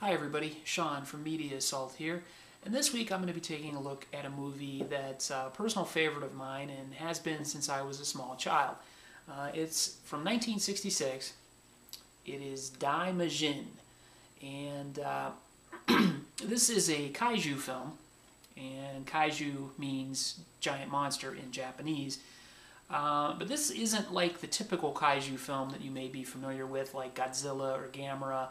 Hi everybody, Sean from Media Assault here, and this week I'm going to be taking a look at a movie that's a personal favorite of mine and has been since I was a small child. It's from 1966. It is Daimajin, and this is a kaiju film, and kaiju means giant monster in Japanese. But this isn't like the typical kaiju film that you may be familiar with, like Godzilla or Gamera,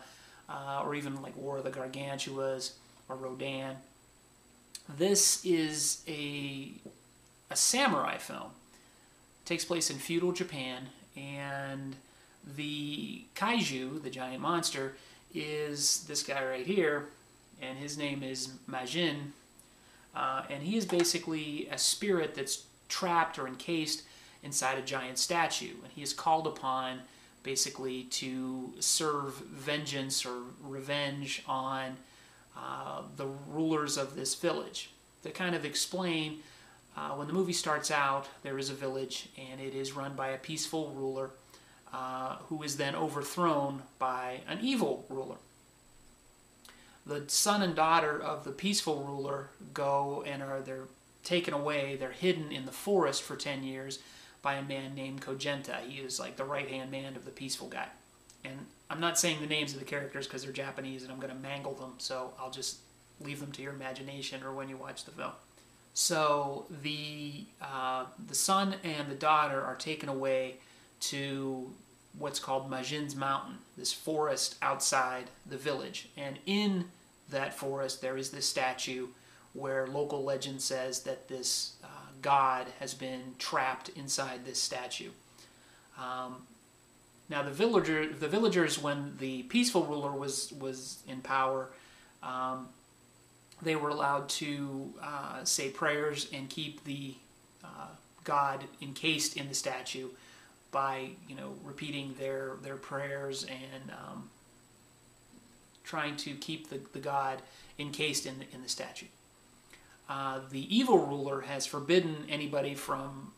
or even like War of the Gargantuas or Rodan. This is a samurai film. It takes place in feudal Japan, and the kaiju, the giant monster, is this guy right here, and his name is Majin, and he is basically a spirit that's trapped or encased inside a giant statue, and he is called upon basically to serve vengeance or revenge on the rulers of this village. To kind of explain, when the movie starts out, there is a village and it is run by a peaceful ruler who is then overthrown by an evil ruler. The son and daughter of the peaceful ruler go and they're taken away. They're hidden in the forest for 10 years by a man named Kojenta. He is like the right-hand man of the peaceful guy. And I'm not saying the names of the characters because they're Japanese and I'm going to mangle them, so I'll just leave them to your imagination or when you watch the film. So the son and the daughter are taken away to what's called Majin's Mountain, this forest outside the village. And in that forest there is this statue where local legend says that this god has been trapped inside this statue. Now the villagers, when the peaceful ruler was in power, they were allowed to say prayers and keep the god encased in the statue by, repeating their prayers and trying to keep the god encased in the statue. The evil ruler has forbidden anybody from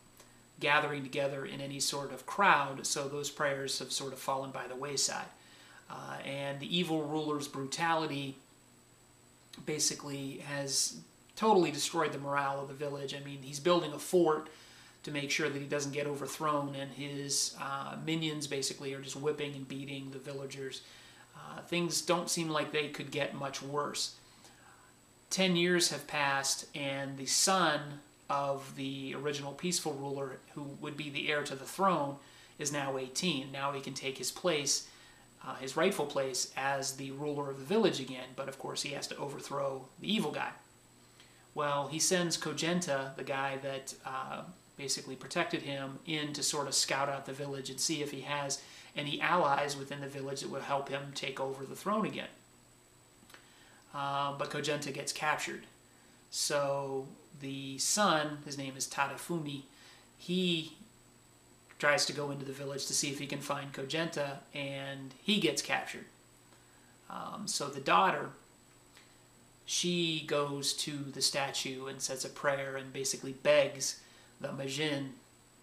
gathering together in any sort of crowd, so those prayers have sort of fallen by the wayside. And the evil ruler's brutality basically has totally destroyed the morale of the village. I mean, he's building a fort to make sure that he doesn't get overthrown, and his minions basically are just whipping and beating the villagers. Things don't seem like they could get much worse. 10 years have passed, and the son of the original peaceful ruler, who would be the heir to the throne, is now 18. Now he can take his place, his rightful place, as the ruler of the village again, but of course he has to overthrow the evil guy. Well, he sends Kojenta, the guy that basically protected him, in to sort of scout out the village and see if he has any allies within the village that would help him take over the throne again. But Kojenta gets captured. So the son, his name is Tadafumi, he tries to go into the village to see if he can find Kojenta, and he gets captured. So the daughter, she goes to the statue and says a prayer and basically begs the Majin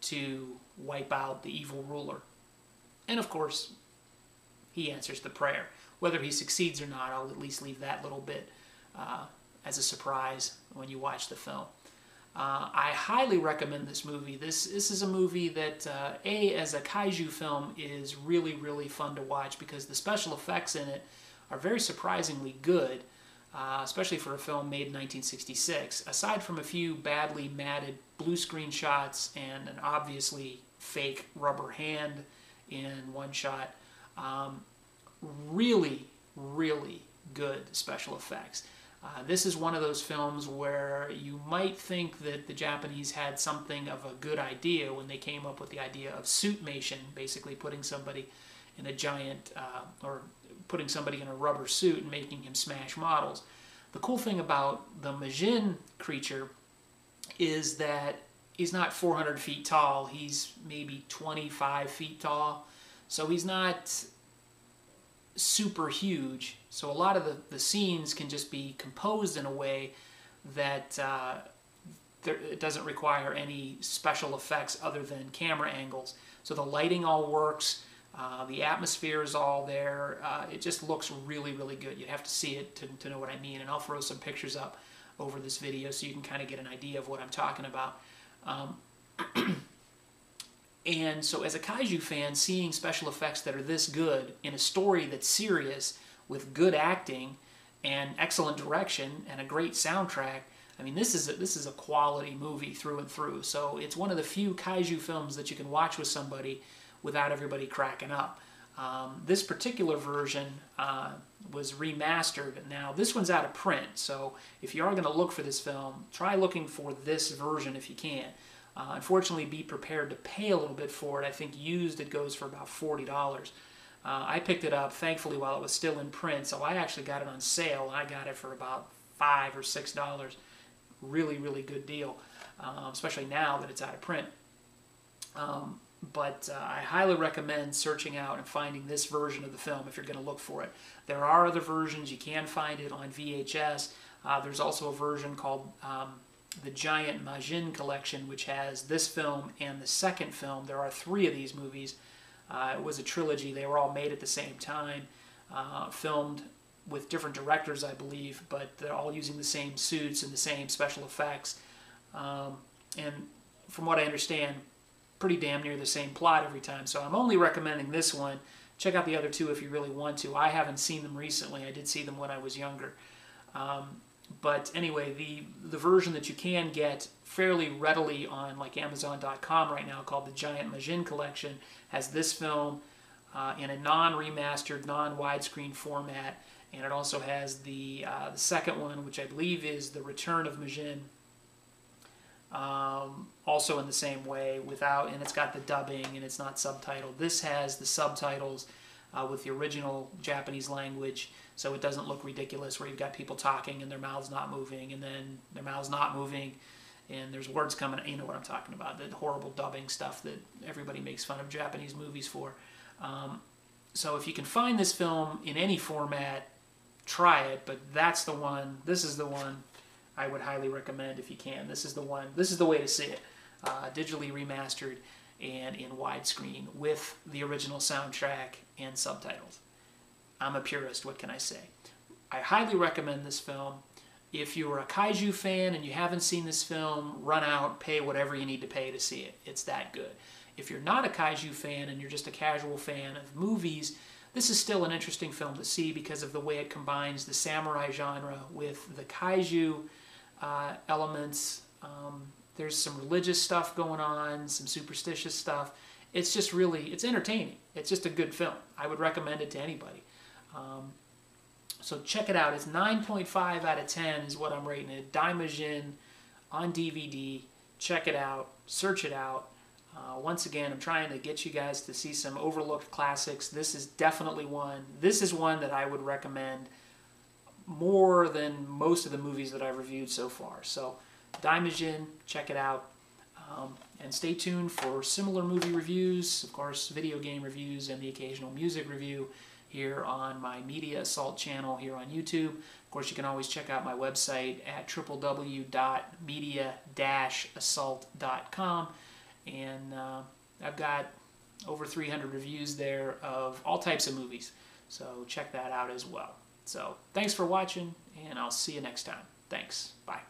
to wipe out the evil ruler. And of course, he answers the prayer. Whether he succeeds or not, I'll at least leave that little bit as a surprise when you watch the film. I highly recommend this movie. This is a movie that, as a kaiju film, is really, really fun to watch because the special effects in it are very surprisingly good, especially for a film made in 1966. Aside from a few badly matted blue screen shots and an obviously fake rubber hand in one shot, really, really good special effects. This is one of those films where you might think that the Japanese had something of a good idea when they came up with the idea of suitmation, basically putting somebody in a giant, or putting somebody in a rubber suit and making him smash models. The cool thing about the Majin creature is that he's not 400 feet tall, he's maybe 25 feet tall, so he's not super huge, so a lot of the scenes can just be composed in a way that it doesn't require any special effects other than camera angles. So the lighting all works, The atmosphere is all there. It just looks really, really good. You'd have to see it to know what I mean, and I'll throw some pictures up over this video so you can kind of get an idea of what I'm talking about. And so as a kaiju fan, seeing special effects that are this good in a story that's serious with good acting and excellent direction and a great soundtrack, I mean, this is a quality movie through and through. So it's one of the few kaiju films that you can watch with somebody without everybody cracking up. This particular version was remastered. Now, this one's out of print, so if you are going to look for this film, try looking for this version if you can. Unfortunately, be prepared to pay a little bit for it. I think used it goes for about $40. I picked it up, thankfully, while it was still in print, so I actually got it on sale. I got it for about $5 or $6. Really, really good deal, especially now that it's out of print. But I highly recommend searching out and finding this version of the film if you're going to look for it. There are other versions. You can find it on VHS. There's also a version called the Daimajin collection, which has this film and the second film. There are 3 of these movies. It was a trilogy. They were all made at the same time, filmed with different directors, I believe, but they're all using the same suits and the same special effects. And from what I understand, pretty damn near the same plot every time. So I'm only recommending this one. Check out the other 2 if you really want to. I haven't seen them recently. I did see them when I was younger. But anyway, the version that you can get fairly readily on like Amazon.com right now, called the Daimajin collection, has this film in a non-remastered, non-widescreen format, and it also has the second one, which I believe is The Return of Majin, also in the same way, and it's got the dubbing and it's not subtitled. This has the subtitles with the original Japanese language, so it doesn't look ridiculous where you've got people talking and their mouths not moving, and then their mouths not moving and there's words coming. You know what I'm talking about, the horrible dubbing stuff that everybody makes fun of Japanese movies for. So if you can find this film in any format, try it, but that's the one. This is the one I would highly recommend if you can. This is the one. This is the way to see it. Digitally remastered and in widescreen with the original soundtrack and subtitles. I'm a purist, what can I say? I highly recommend this film. If you're a kaiju fan and you haven't seen this film, run out, pay whatever you need to pay to see it. It's that good. If you're not a kaiju fan and you're just a casual fan of movies, this is still an interesting film to see because of the way it combines the samurai genre with the kaiju elements. There's some religious stuff going on, some superstitious stuff. It's just really, it's entertaining. It's just a good film. I would recommend it to anybody. So check it out. It's 9.5 out of 10 is what I'm rating it. Daimajin on DVD. Check it out. Search it out. Once again, I'm trying to get you guys to see some overlooked classics. This is definitely one. This is one that I would recommend more than most of the movies that I've reviewed so far. So Daimajin, check it out. And stay tuned for similar movie reviews, of course, video game reviews, and the occasional music review here on my Media Assault channel here on YouTube. Of course, you can always check out my website at www.media-assault.com. And I've got over 300 reviews there of all types of movies. So check that out as well. So thanks for watching, and I'll see you next time. Thanks. Bye.